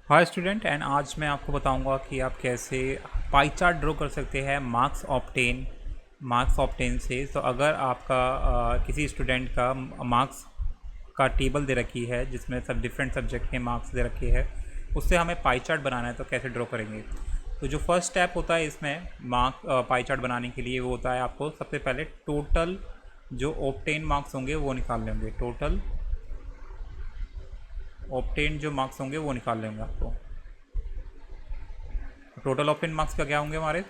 Hi student and आज मैं आपको बताऊंगा कि आप कैसे पाई चार्ट ड्रॉ कर सकते हैं मार्क्स ऑप्टेन से। तो अगर आपका किसी स्टूडेंट का मार्क्स का टेबल दे रखी है जिसमें सब डिफरेंट सब्जेक्ट के मार्क्स दे रखे हैं, उससे हमें पाई चार्ट बनाना है तो कैसे ड्रॉ करेंगे। तो जो फर्स्ट स्टेप होता है इसमें पाई चार्ट बनाने के लिए वो होता है आपको सबसे पहले टोटल जो ऑप्टेन मार्क्स होंगे वो निकालने होंगे। टोटल ऑप्टेन जो मार्क्स होंगे वो निकाल लेंगे आपको। टोटल ऑप्टेन मार्क्स का क्या होंगे हमारे,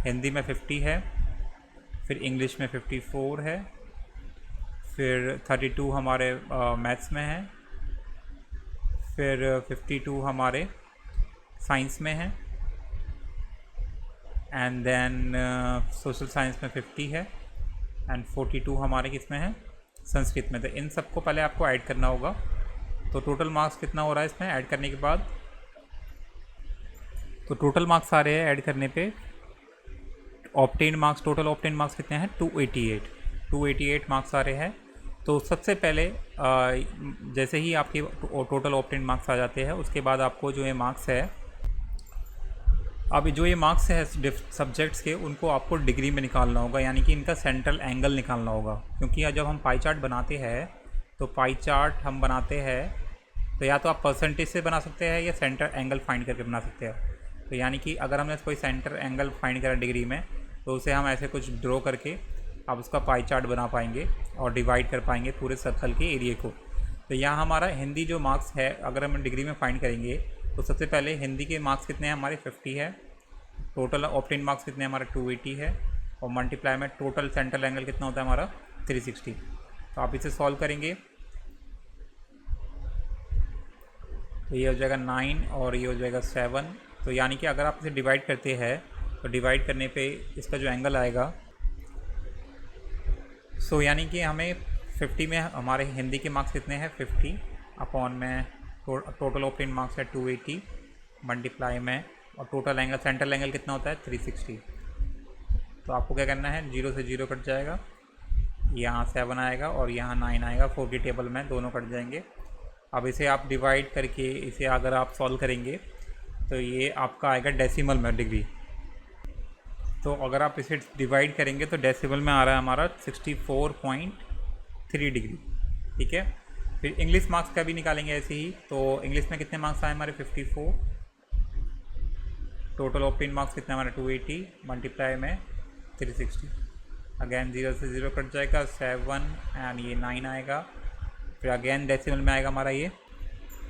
हिंदी में 50 है, फिर इंग्लिश में 54 है, फिर 32 हमारे मैथ्स में है, फिर 52 हमारे साइंस में है, एंड देन सोशल साइंस में 50 है, एंड 42 हमारे किस में है, संस्कृत में। तो इन सबको पहले आपको ऐड करना होगा। तो टोटल मार्क्स कितना हो रहा है इसमें ऐड करने के बाद, तो टोटल मार्क्स आ रहे हैं ऐड करने पे obtained marks, total obtained marks कितने हैं 288 मार्क्स आ रहे हैं। तो सबसे पहले जैसे ही आपके टोटल ऑप्टेन मार्क्स आ जाते हैं उसके बाद आपको जो ये मार्क्स है, अब जो ये मार्क्स है सब्जेक्ट्स के, उनको आपको डिग्री में निकालना होगा, यानी कि इनका सेंट्रल एंगल निकालना होगा। क्योंकि जब हम पाई चार्ट बनाते हैं तो पाई चार्ट हम बनाते हैं तो या तो आप परसेंटेज से बना सकते हैं या सेंटर एंगल फाइंड करके बना सकते हैं। तो यानी कि अगर हमने कोई सेंटर एंगल फाइंड करा डिग्री में तो उसे हम ऐसे कुछ ड्रॉ करके आप उसका पाई चार्ट बना पाएंगे और डिवाइड कर पाएंगे पूरे सर्कल के एरिया को। तो यहाँ हमारा हिंदी जो मार्क्स है अगर हम डिग्री में फाइंड करेंगे तो सबसे पहले हिंदी के मार्क्स कितने हैं हमारे 50 है, टोटल ऑप्टेन मार्क्स कितने हैं हमारे 280 है, और मल्टीप्लाई में टोटल सेंट्रल एंगल कितना होता है हमारा 360। तो आप इसे सॉल्व करेंगे तो ये हो जाएगा 9 और ये हो जाएगा 7। तो यानी कि अगर आप इसे डिवाइड करते हैं तो डिवाइड करने पे इसका जो एंगल आएगा, सो यानी कि हमें 50 में हमारे हिंदी के मार्क्स कितने हैं 50 अपॉन में टोटल ऑप्टेन मार्क्स है 280 मल्टीप्लाई में, और टोटल एंगल सेंट्रल एंगल कितना होता है 360। तो आपको क्या करना है, 0 से 0 कट जाएगा, यहाँ 7 आएगा और यहाँ 9 आएगा, 4 की टेबल में दोनों कट जाएंगे। अब इसे आप डिवाइड करके इसे अगर आप सॉल्व करेंगे तो ये आपका आएगा डेसिमल में डिग्री। तो अगर आप इसे डिवाइड करेंगे तो डेसिमल में आ रहा है हमारा 64.3 डिग्री। ठीक है, फिर इंग्लिश मार्क्स का भी निकालेंगे ऐसे ही। तो इंग्लिश में कितने मार्क्स आए हमारे 54, टोटल ऑप्टेन मार्क्स कितने हमारे 280 मल्टीप्लाई में 360, अगेन 0 से 0 कट जाएगा, 7 एंड ये 9 आएगा, फिर अगेन डेसिमल में आएगा हमारा ये।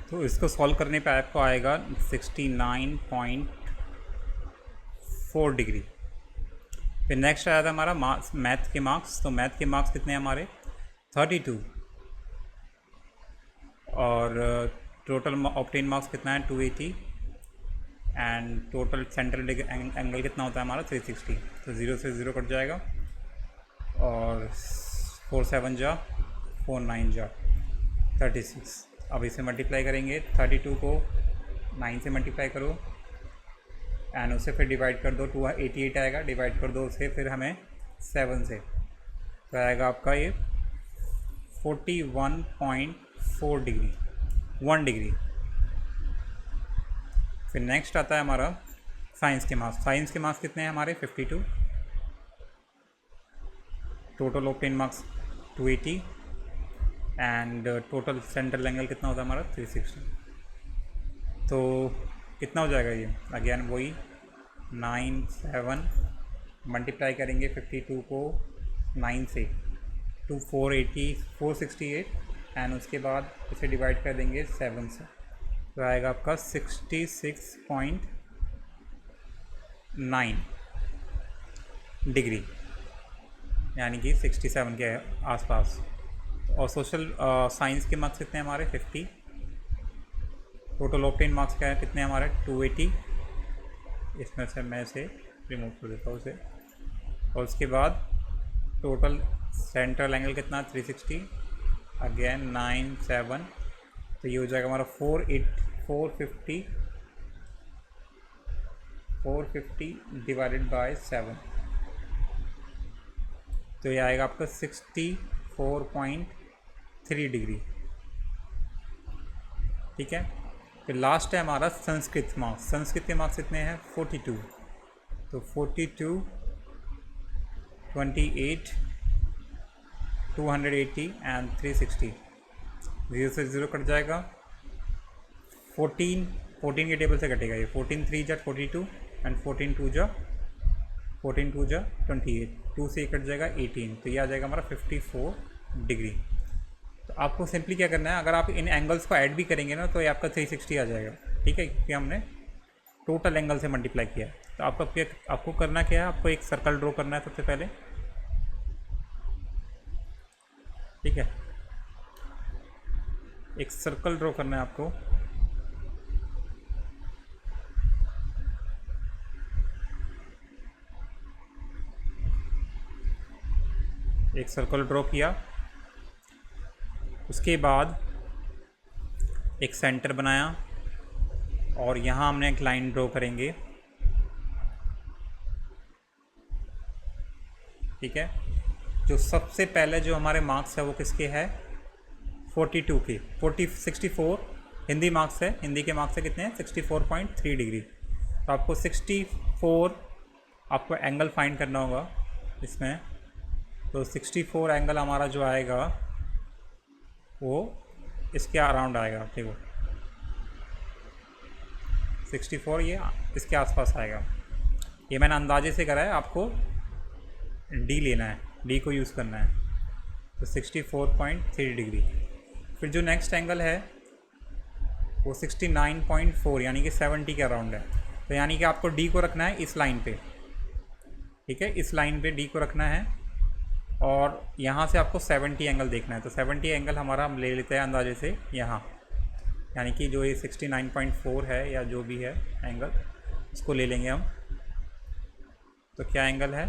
तो इसको सॉल्व करने पे आपको आएगा 69.4 डिग्री। फिर नेक्स्ट आया था हमारा मैथ के मार्क्स। तो मैथ के मार्क्स कितने हैं हमारे 32, और टोटल ऑप्टेन मार्क्स कितना है 280, एंड टोटल सेंट्रल एंगल कितना होता है हमारा 360। तो 0 से 0 कट जाएगा, और 4 7 जा 4 9 जा 36। अब इसे मल्टीप्लाई करेंगे, 32 को 9 से मल्टीप्लाई करो एंड उसे फिर डिवाइड कर दो, 288 आएगा, डिवाइड कर दो उसे फिर हमें 7 से, तो आएगा आपका ये 41.4 डिग्री, 1 डिग्री। फिर नेक्स्ट आता है हमारा साइंस के मार्क्स। साइंस के मार्क्स कितने हैं हमारे 52, total obtained marks 280, and total central angle कितना होता है हमारा 360। तो कितना हो जाएगा ये, अगेन वही 9 7 मल्टीप्लाई करेंगे 52 को 9 से, 468 एंड उसके बाद इसे डिवाइड कर देंगे 7 से, तो आएगा आपका 66.9 डिग्री, यानी कि 67 के आसपास। और सोशल साइंस के मार्क्स कितने हैं हमारे 50, टोटल ऑप्टेन मार्क्स क्या है कितने हमारे 280, इसमें से मैं इसे रिमूव कर देता हूँ उसे, और उसके बाद टोटल सेंट्रल एंगल कितना 360, अगेन 9 7, तो ये हो जाएगा हमारा 450 डिवाइडेड बाय 7, तो ये आएगा आपका 64.3 डिग्री। ठीक है, फिर लास्ट है हमारा संस्कृत मार्क्स। संस्कृत के मार्क्स कितने हैं? 42। तो 42, 28, 280 एंड 360। 0 से 0 कट जाएगा। 14 के टेबल से कटेगा ये। 14 3 जा 42 एंड 14 2 जा 28। 2 से कट जाएगा 18। तो ये आ जाएगा हमारा 54 डिग्री। तो आपको सिंपली क्या करना है, अगर आप इन एंगल्स को ऐड भी करेंगे ना तो ये आपका 360 आ जाएगा। ठीक है, क्योंकि हमने टोटल एंगल से मल्टीप्लाई किया है। तो आपको करना क्या है, आपको एक सर्कल ड्रॉ करना है सबसे पहले। ठीक है, एक सर्कल ड्रॉ करना है आपको। एक सर्कल ड्रॉ किया, उसके बाद एक सेंटर बनाया और यहाँ हमने एक लाइन ड्रॉ करेंगे। ठीक है, जो सबसे पहले जो हमारे मार्क्स है वो किसके है? 42 के। 64 हिंदी मार्क्स है। हिंदी के मार्क्स है कितने हैं? 64.3 डिग्री। तो आपको 64 आपको एंगल फाइंड करना होगा इसमें। तो 64 एंगल हमारा जो आएगा वो इसके अराउंड आएगा। देखो 64 ये इसके आसपास आएगा। ये मैंने अंदाजे से करा है, आपको डी लेना है, डी को यूज़ करना है। तो 64.3 डिग्री। फिर जो नेक्स्ट एंगल है वो 69.4 यानी कि 70 के अराउंड है। तो यानी कि आपको डी को रखना है इस लाइन पे। ठीक है, इस लाइन पे डी को रखना है और यहाँ से आपको 70 एंगल देखना है। तो 70 एंगल हमारा हम ले लेते हैं अंदाजे से यहाँ, यानी कि जो ये 69.4 है या जो भी है एंगल, इसको ले लेंगे हम। तो क्या एंगल है?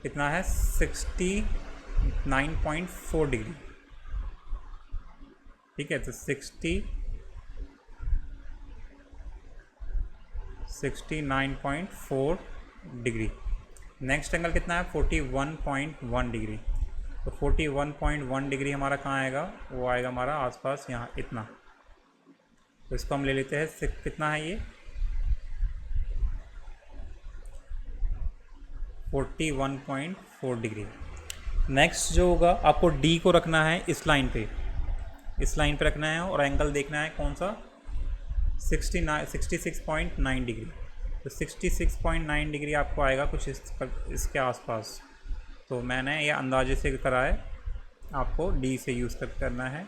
कितना है? 69.4 डिग्री। ठीक है, तो 69.4 डिग्री। नेक्स्ट एंगल कितना है? 41.1 डिग्री। तो 41.1 डिग्री हमारा कहाँ आएगा? वो आएगा हमारा आसपास यहाँ इतना। तो इसको हम ले लेते हैं, कितना है ये? 41.4 डिग्री। नेक्स्ट जो होगा, आपको डी को रखना है इस लाइन पे, इस लाइन पे रखना है और एंगल देखना है कौन सा? 66.9 डिग्री। तो 66.9 डिग्री आपको आएगा कुछ इसके आसपास। तो मैंने ये अंदाजे से करा है, आपको डी से यूज़ करना है।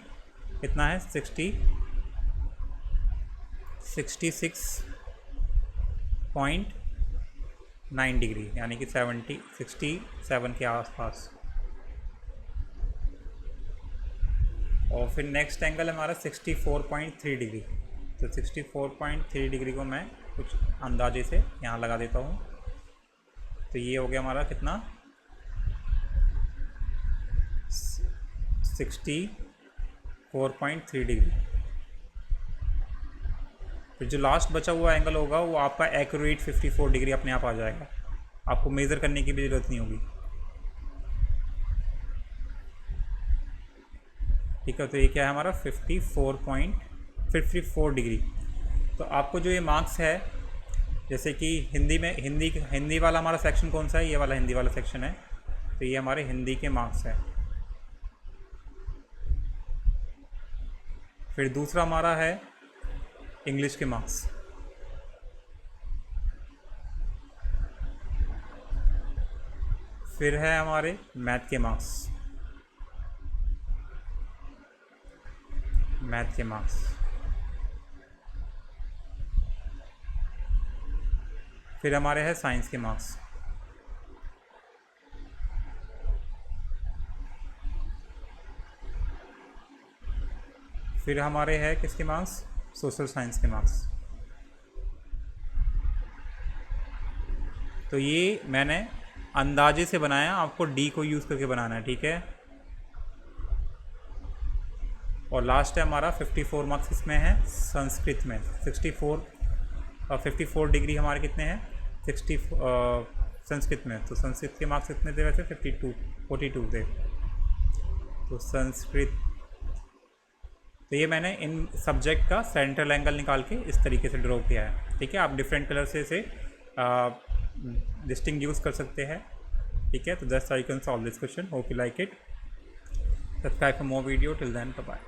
कितना है? 66.9 डिग्री यानी कि 67 के आसपास। और फिर नेक्स्ट एंगल हमारा 64.3 डिग्री। तो 64.3 डिग्री को मैं कुछ अंदाजे से यहाँ लगा देता हूँ। तो ये हो गया हमारा कितना? 64.3 डिग्री। फिर जो लास्ट बचा हुआ एंगल होगा वो आपका एक्यूरेट 54 डिग्री अपने आप आ जाएगा। आपको मेज़र करने की भी ज़रूरत नहीं होगी। ठीक है, तो ये क्या है हमारा? 54 डिग्री। तो आपको जो ये मार्क्स है, जैसे कि हिंदी वाला हमारा सेक्शन कौन सा है? ये वाला हिंदी वाला सेक्शन है। तो ये हमारे हिंदी के मार्क्स है। फिर दूसरा हमारा है इंग्लिश के मार्क्स। फिर है हमारे मैथ के मार्क्स। फिर हमारे हैं साइंस के मार्क्स। फिर हमारे हैं किसके मार्क्स? सोशल साइंस के मार्क्स। तो ये मैंने अंदाजे से बनाया, आपको डी को यूज़ करके बनाना है। ठीक है, और लास्ट है हमारा 54 मार्क्स किसमें है? संस्कृत में। 54 डिग्री हमारे कितने हैं? संस्कृत में, तो संस्कृत के मार्क्स कितने थे वैसे? 42 थे। तो संस्कृत, तो ये मैंने इन सब्जेक्ट का सेंट्रल एंगल निकाल के इस तरीके से ड्रॉ किया है। ठीक है, आप डिफरेंट कलर से इसे डिस्टिंग्यूश कर सकते हैं। ठीक है, तो that's how you can solve this question. Hope you like it. Subscribe for more video. Till then bye bye.